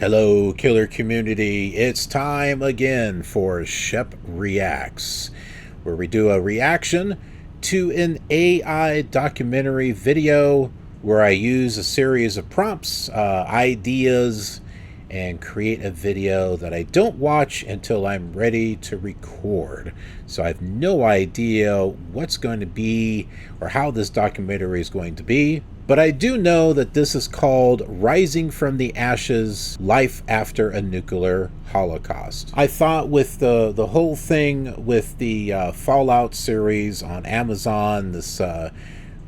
Hello, killer community. It's time again for Shep Reacts, where we do a reaction to an AI documentary video where I use a series of prompts, ideas, and create a video that I don't watch until I'm ready to record. So I have no idea what's going to be or how this documentary is going to be. But I do know that this is called Rising from the Ashes, Life After a Nuclear Holocaust. I thought with the whole thing with the Fallout series on Amazon, this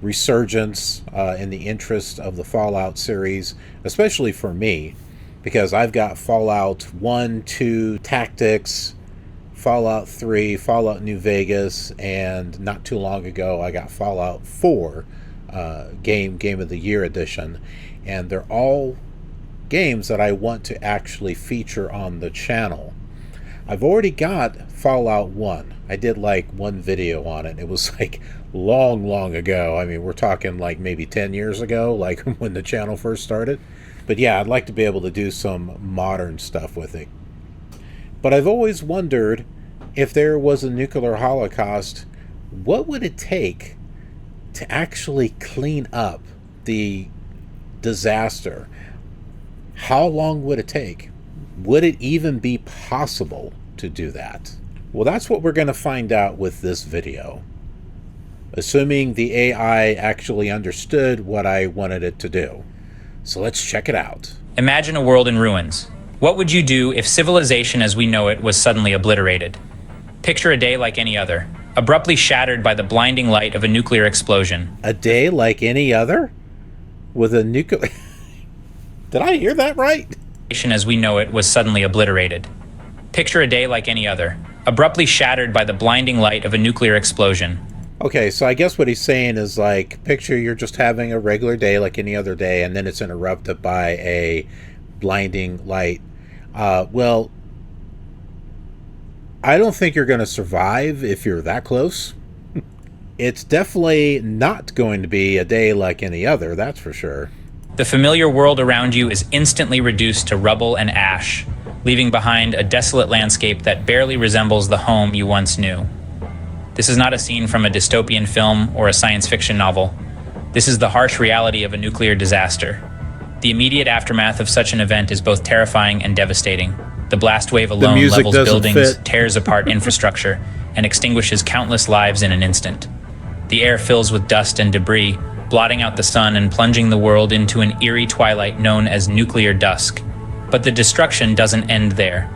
resurgence in the interest of the Fallout series, especially for me, because I've got Fallout 1, 2, Tactics, Fallout 3, Fallout New Vegas, and not too long ago I got Fallout 4 Game of the Year edition, and they're all games that I want to actually feature on the channel. I've already got Fallout 1. I did like one video on it. It was like long ago. I mean, we're talking like maybe 10 years ago, like when the channel first started. But yeah, I'd like to be able to do some modern stuff with it. But I've always wondered, if there was a nuclear holocaust, what would it take to actually clean up the disaster? How long would it take? Would it even be possible to do that? Well, that's what we're going to find out with this video, assuming the AI actually understood what I wanted it to do. So let's check it out. Imagine a world in ruins. What would you do if civilization as we know it was suddenly obliterated? Picture a day like any other, abruptly shattered by the blinding light of a nuclear explosion. A day like any other? With a nuclear... Did I hear that right? As we know it was suddenly obliterated. Picture a day like any other, abruptly shattered by the blinding light of a nuclear explosion. Okay, so I guess what he's saying is, like, picture you're just having a regular day like any other day, and then it's interrupted by a blinding light. Well, I don't think you're going to survive if you're that close. It's definitely not going to be a day like any other, that's for sure. The familiar world around you is instantly reduced to rubble and ash, leaving behind a desolate landscape that barely resembles the home you once knew. This is not a scene from a dystopian film or a science fiction novel. This is the harsh reality of a nuclear disaster. The immediate aftermath of such an event is both terrifying and devastating. The blast wave alone levels buildings, tears apart infrastructure, and extinguishes countless lives in an instant. The air fills with dust and debris, blotting out the sun and plunging the world into an eerie twilight known as nuclear dusk. But the destruction doesn't end there.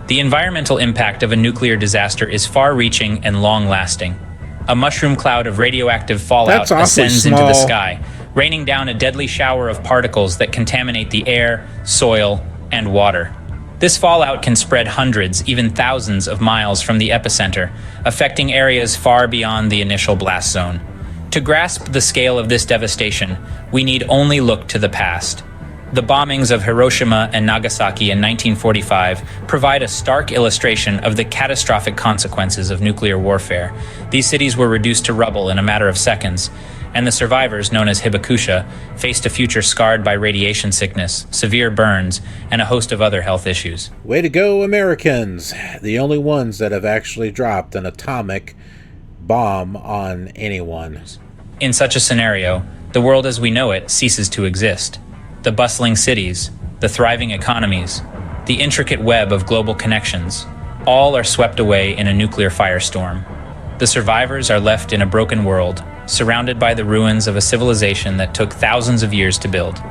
The environmental impact of a nuclear disaster is far-reaching and long-lasting. A mushroom cloud of radioactive fallout ascends into the sky, raining down a deadly shower of particles that contaminate the air, soil, and water. This fallout can spread hundreds, even thousands of miles from the epicenter, affecting areas far beyond the initial blast zone. To grasp the scale of this devastation, we need only look to the past. The bombings of Hiroshima and Nagasaki in 1945 provide a stark illustration of the catastrophic consequences of nuclear warfare. These cities were reduced to rubble in a matter of seconds, and the survivors, known as hibakusha, faced a future scarred by radiation sickness, severe burns, and a host of other health issues. Way to go, Americans! The only ones that have actually dropped an atomic bomb on anyone. In such a scenario, the world as we know it ceases to exist. The bustling cities, the thriving economies, the intricate web of global connections, all are swept away in a nuclear firestorm. The survivors are left in a broken world, surrounded by the ruins of a civilization that took thousands of years to build.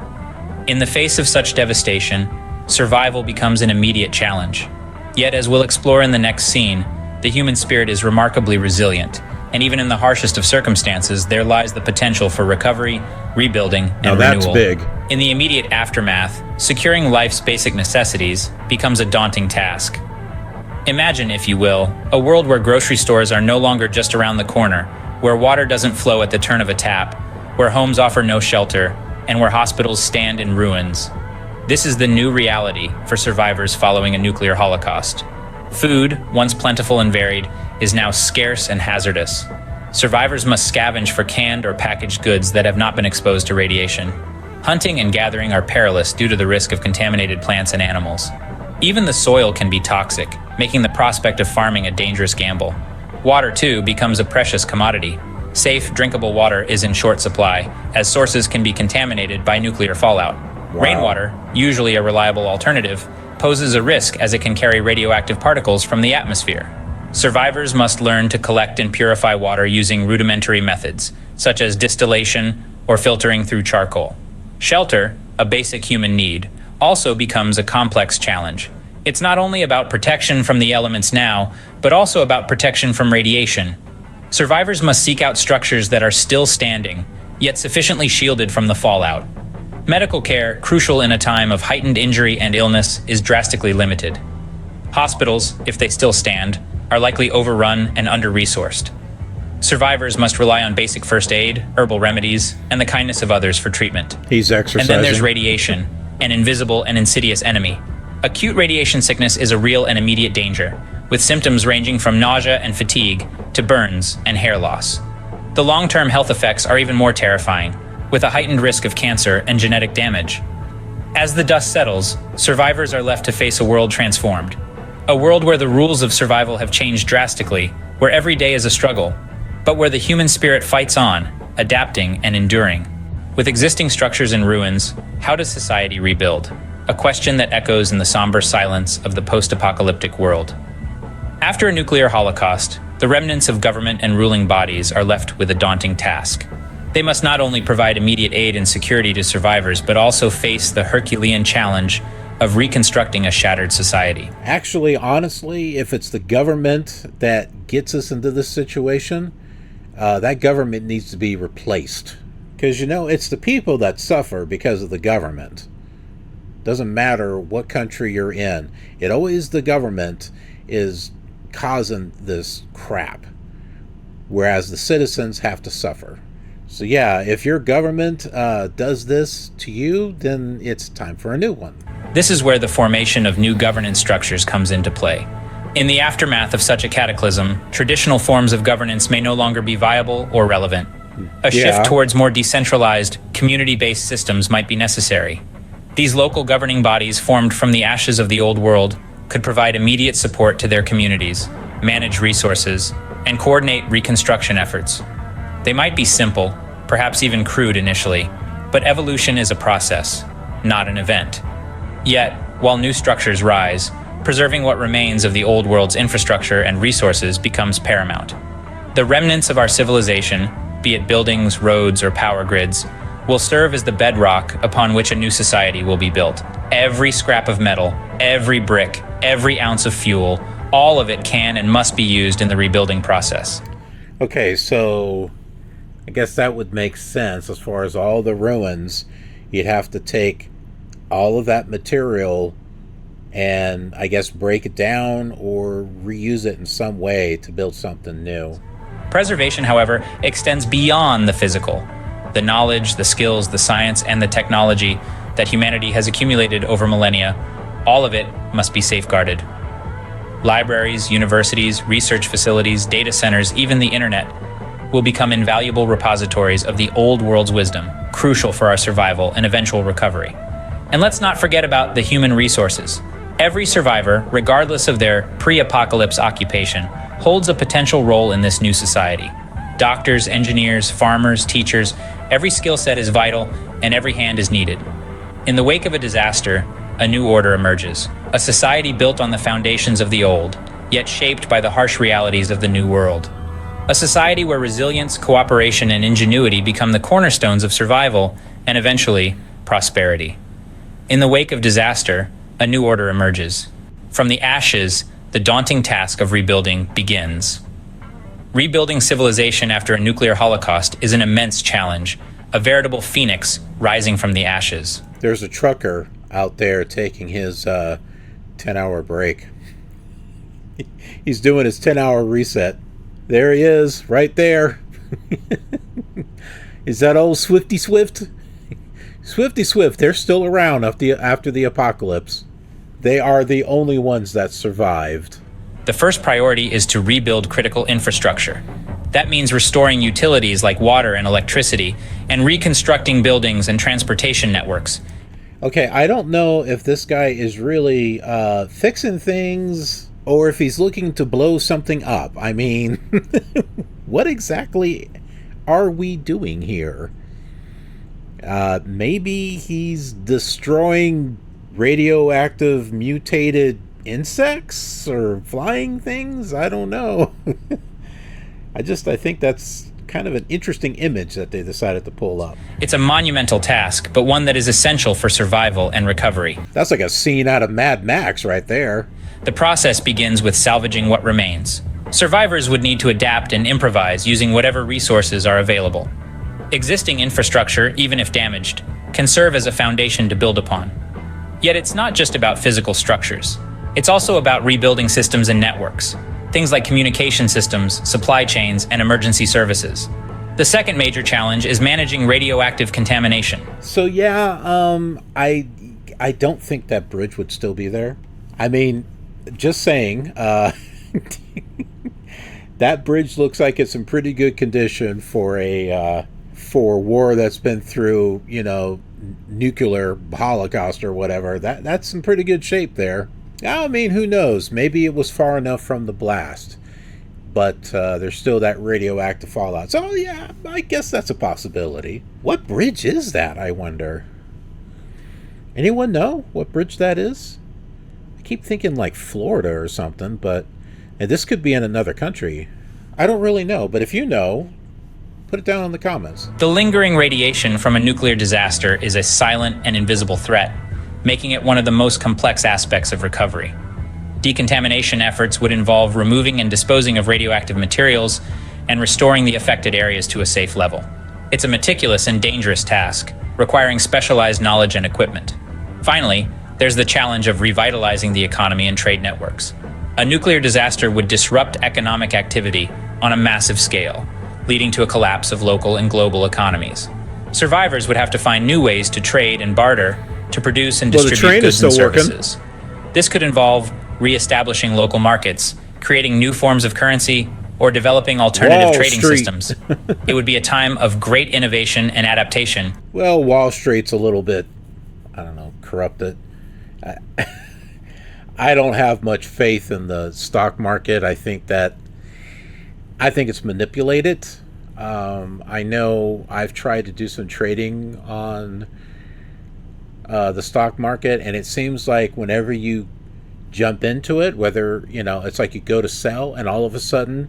In the face of such devastation, survival becomes an immediate challenge. Yet, as we'll explore in the next scene, the human spirit is remarkably resilient, and even in the harshest of circumstances, there lies the potential for recovery, rebuilding, and renewal. That's big. In the immediate aftermath, securing life's basic necessities becomes a daunting task. Imagine, if you will, a world where grocery stores are no longer just around the corner, where water doesn't flow at the turn of a tap, where homes offer no shelter, and where hospitals stand in ruins. This is the new reality for survivors following a nuclear holocaust. Food, once plentiful and varied, is now scarce and hazardous. Survivors must scavenge for canned or packaged goods that have not been exposed to radiation. Hunting and gathering are perilous due to the risk of contaminated plants and animals. Even the soil can be toxic, making the prospect of farming a dangerous gamble. Water, too, becomes a precious commodity. Safe, drinkable water is in short supply, as sources can be contaminated by nuclear fallout. Wow. Rainwater, usually a reliable alternative, poses a risk as it can carry radioactive particles from the atmosphere. Survivors must learn to collect and purify water using rudimentary methods, such as distillation or filtering through charcoal. Shelter, a basic human need, also becomes a complex challenge. It's not only about protection from the elements now, but also about protection from radiation. Survivors must seek out structures that are still standing, yet sufficiently shielded from the fallout. Medical care, crucial in a time of heightened injury and illness, is drastically limited. Hospitals, if they still stand, are likely overrun and under-resourced. Survivors must rely on basic first aid, herbal remedies, and the kindness of others for treatment. He's exercising. And then there's radiation, an invisible and insidious enemy. Acute radiation sickness is a real and immediate danger, with symptoms ranging from nausea and fatigue to burns and hair loss. The long-term health effects are even more terrifying, with a heightened risk of cancer and genetic damage. As the dust settles, survivors are left to face a world transformed. A world where the rules of survival have changed drastically, where every day is a struggle, but where the human spirit fights on, adapting and enduring. With existing structures in ruins, how does society rebuild? A question that echoes in the somber silence of the post-apocalyptic world. After a nuclear holocaust, the remnants of government and ruling bodies are left with a daunting task. They must not only provide immediate aid and security to survivors, but also face the Herculean challenge of reconstructing a shattered society. Actually, honestly, if it's the government that gets us into this situation, that government needs to be replaced. Because, it's the people that suffer because of the government. Doesn't matter what country you're in. It always the government is causing this crap, whereas the citizens have to suffer. So yeah, if your government does this to you, then it's time for a new one. This is where the formation of new governance structures comes into play. In the aftermath of such a cataclysm, traditional forms of governance may no longer be viable or relevant. A shift towards more decentralized, community-based systems might be necessary. These local governing bodies formed from the ashes of the old world could provide immediate support to their communities, manage resources, and coordinate reconstruction efforts. They might be simple, perhaps even crude initially, but evolution is a process, not an event. Yet, while new structures rise, preserving what remains of the old world's infrastructure and resources becomes paramount. The remnants of our civilization, be it buildings, roads, or power grids, will serve as the bedrock upon which a new society will be built. Every scrap of metal, every brick, every ounce of fuel, all of it can and must be used in the rebuilding process. Okay, so I guess that would make sense as far as all the ruins. You'd have to take all of that material and I guess break it down or reuse it in some way to build something new. Preservation, however, extends beyond the physical. The knowledge, the skills, the science, and the technology that humanity has accumulated over millennia, all of it must be safeguarded. Libraries, universities, research facilities, data centers, even the internet will become invaluable repositories of the old world's wisdom, crucial for our survival and eventual recovery. And let's not forget about the human resources. Every survivor, regardless of their pre-apocalypse occupation, holds a potential role in this new society. Doctors, engineers, farmers, teachers, every skill set is vital and every hand is needed. In the wake of a disaster, a new order emerges. A society built on the foundations of the old, yet shaped by the harsh realities of the new world. A society where resilience, cooperation, and ingenuity become the cornerstones of survival and eventually prosperity. In the wake of disaster, a new order emerges. From the ashes, the daunting task of rebuilding begins. Rebuilding civilization after a nuclear holocaust is an immense challenge, a veritable phoenix rising from the ashes. There's a trucker out there taking his 10-hour break. He's doing his 10-hour reset. There he is, right there. Is that old Swifty Swift? Swifty Swift, they're still around after the apocalypse. They are the only ones that survived. The first priority is to rebuild critical infrastructure. That means restoring utilities like water and electricity, and reconstructing buildings and transportation networks. Okay, I don't know if this guy is really fixing things or if he's looking to blow something up. I mean, what exactly are we doing here? Maybe he's destroying radioactive mutated insects or flying things? I don't know. I think that's kind of an interesting image that they decided to pull up. It's a monumental task, but one that is essential for survival and recovery. That's like a scene out of Mad Max right there. The process begins with salvaging what remains. Survivors would need to adapt and improvise using whatever resources are available. Existing infrastructure, even if damaged, can serve as a foundation to build upon. Yet it's not just about physical structures. It's also about rebuilding systems and networks. Things like communication systems, supply chains, and emergency services. The second major challenge is managing radioactive contamination. So yeah, I don't think that bridge would still be there. I mean, just saying, that bridge looks like it's in pretty good condition for a war that's been through, nuclear holocaust or whatever. That's in pretty good shape there. I mean, who knows? Maybe it was far enough from the blast, but there's still that radioactive fallout. So yeah, I guess that's a possibility. What bridge is that, I wonder? Anyone know what bridge that is? I keep thinking like Florida or something, and this could be in another country. I don't really know, but if you know, put it down in the comments. The lingering radiation from a nuclear disaster is a silent and invisible threat, making it one of the most complex aspects of recovery. Decontamination efforts would involve removing and disposing of radioactive materials and restoring the affected areas to a safe level. It's a meticulous and dangerous task, requiring specialized knowledge and equipment. Finally, there's the challenge of revitalizing the economy and trade networks. A nuclear disaster would disrupt economic activity on a massive scale, leading to a collapse of local and global economies. Survivors would have to find new ways to trade and barter to produce and distribute goods and services. This could involve re-establishing local markets, creating new forms of currency, or developing alternative trading systems. It would be a time of great innovation and adaptation. Well, Wall Street's a little bit, corrupted. I don't have much faith in the stock market. I think it's manipulated. I know I've tried to do some trading on the stock market, and it seems like whenever you jump into it, whether it's like you go to sell and all of a sudden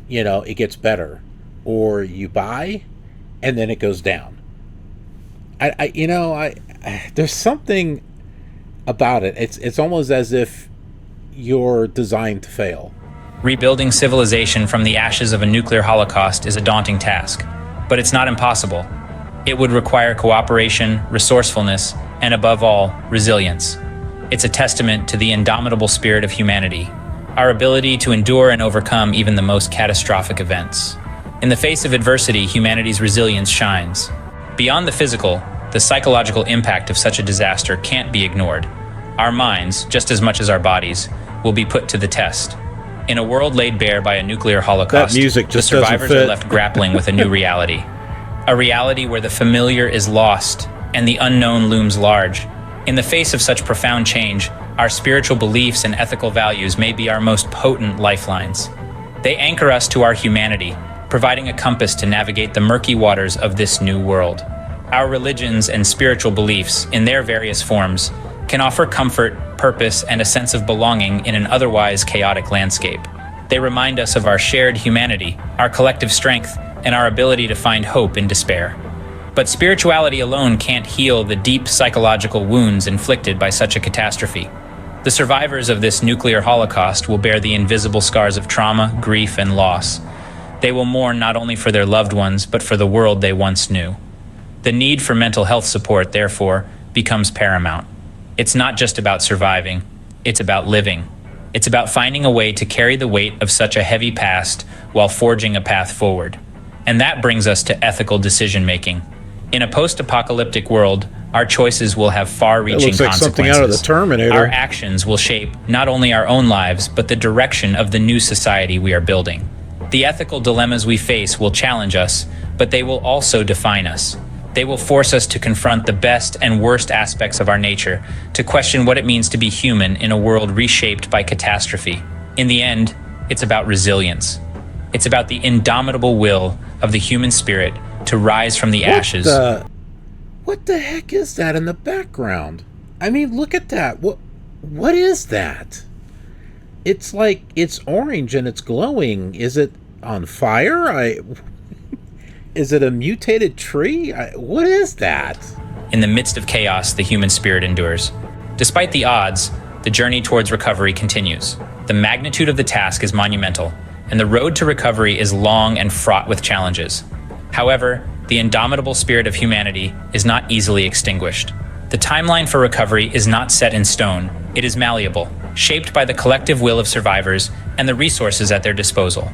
it gets better, or you buy and then it goes down. There's something about it. It's almost as if you're designed to fail. Rebuilding civilization from the ashes of a nuclear holocaust is a daunting task, but it's not impossible. It would require cooperation, resourcefulness, and above all, resilience. It's a testament to the indomitable spirit of humanity, our ability to endure and overcome even the most catastrophic events. In the face of adversity, humanity's resilience shines. Beyond the physical, the psychological impact of such a disaster can't be ignored. Our minds, just as much as our bodies, will be put to the test. In a world laid bare by a nuclear holocaust, the survivors are left grappling with a new reality. A reality where the familiar is lost and the unknown looms large. In the face of such profound change, our spiritual beliefs and ethical values may be our most potent lifelines. They anchor us to our humanity, providing a compass to navigate the murky waters of this new world. Our religions and spiritual beliefs, in their various forms, can offer comfort, purpose, and a sense of belonging in an otherwise chaotic landscape. They remind us of our shared humanity, our collective strength, and our ability to find hope in despair. But spirituality alone can't heal the deep psychological wounds inflicted by such a catastrophe. The survivors of this nuclear holocaust will bear the invisible scars of trauma, grief, and loss. They will mourn not only for their loved ones, but for the world they once knew. The need for mental health support, therefore, becomes paramount. It's not just about surviving, it's about living. It's about finding a way to carry the weight of such a heavy past while forging a path forward. And that brings us to ethical decision-making. In a post-apocalyptic world, our choices will have far-reaching consequences. Something out of the Terminator. Our actions will shape not only our own lives, but the direction of the new society we are building. The ethical dilemmas we face will challenge us, but they will also define us. They will force us to confront the best and worst aspects of our nature, to question what it means to be human in a world reshaped by catastrophe. In the end, it's about resilience. It's about the indomitable will of the human spirit to rise from the ashes. What the heck is that in the background? I mean, look at that. What is that? It's like it's orange and it's glowing. Is it on fire? Is it a mutated tree? What is that? In the midst of chaos, the human spirit endures. Despite the odds, the journey towards recovery continues. The magnitude of the task is monumental, and the road to recovery is long and fraught with challenges. However, the indomitable spirit of humanity is not easily extinguished. The timeline for recovery is not set in stone. It is malleable, shaped by the collective will of survivors and the resources at their disposal.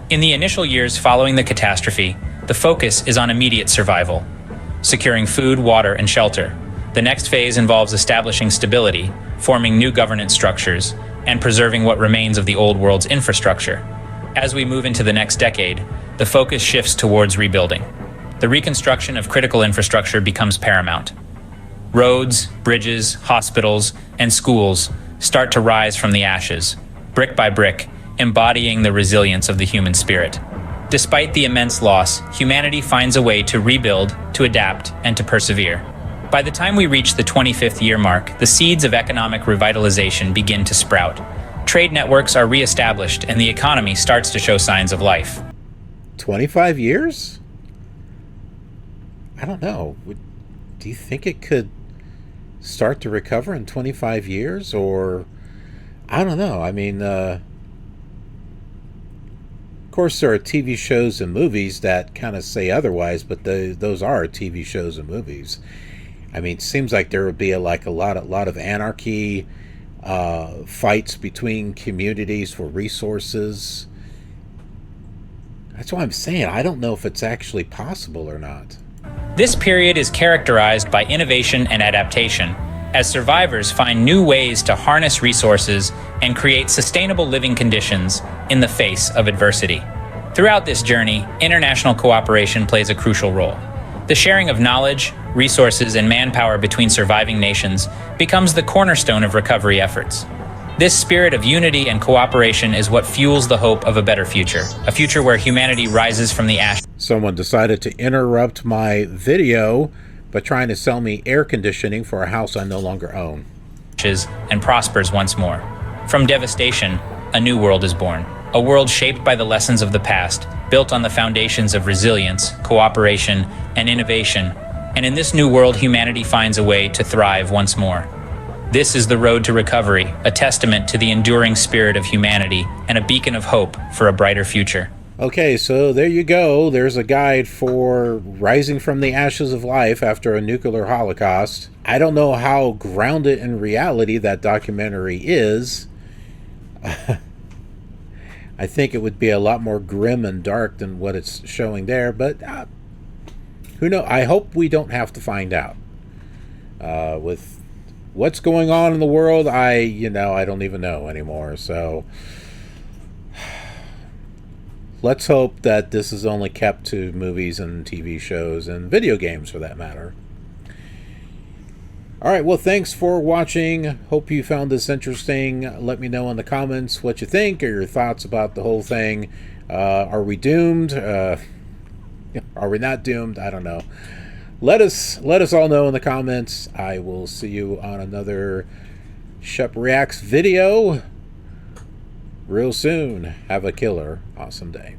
In the initial years following the catastrophe, the focus is on immediate survival, securing food, water, and shelter. The next phase involves establishing stability, forming new governance structures, and preserving what remains of the old world's infrastructure. As we move into the next decade, the focus shifts towards rebuilding. The reconstruction of critical infrastructure becomes paramount. Roads, bridges, hospitals, and schools start to rise from the ashes, brick by brick, embodying the resilience of the human spirit. Despite the immense loss, humanity finds a way to rebuild, to adapt, and to persevere. By the time we reach the 25th year mark, the seeds of economic revitalization begin to sprout. Trade networks are reestablished, and the economy starts to show signs of life. 25 years? I don't know. Do you think it could start to recover in 25 years? Or, I don't know. I mean, of course, there are TV shows and movies that kind of say otherwise, but those are TV shows and movies. I mean, it seems like there would be a lot of anarchy, fights between communities for resources. That's why I'm saying I don't know if it's actually possible or not. This period is characterized by innovation and adaptation, as survivors find new ways to harness resources and create sustainable living conditions in the face of adversity. Throughout this journey, international cooperation plays a crucial role. The sharing of knowledge, resources, and manpower between surviving nations becomes the cornerstone of recovery efforts. This spirit of unity and cooperation is what fuels the hope of a better future, a future where humanity rises from the ashes. Someone decided to interrupt my video by trying to sell me air conditioning for a house I no longer own. And prospers once more. From devastation, a new world is born. A world shaped by the lessons of the past, built on the foundations of resilience, cooperation, and innovation. And in this new world, humanity finds a way to thrive once more. This is the road to recovery, a testament to the enduring spirit of humanity and a beacon of hope for a brighter future. Okay, so there you go. There's a guide for rising from the ashes of life after a nuclear holocaust. I don't know how grounded in reality that documentary is. I think it would be a lot more grim and dark than what it's showing there, but who knows? I hope we don't have to find out. With what's going on in the world, I don't even know anymore. So let's hope that this is only kept to movies and TV shows and video games, for that matter. All right, well, thanks for watching. Hope you found this interesting. Let me know in the comments what you think or your thoughts about the whole thing. Are we doomed? Are we not doomed? I don't know. Let us all know in the comments. I will see you on another Shep Reacts video real soon. Have a killer awesome day.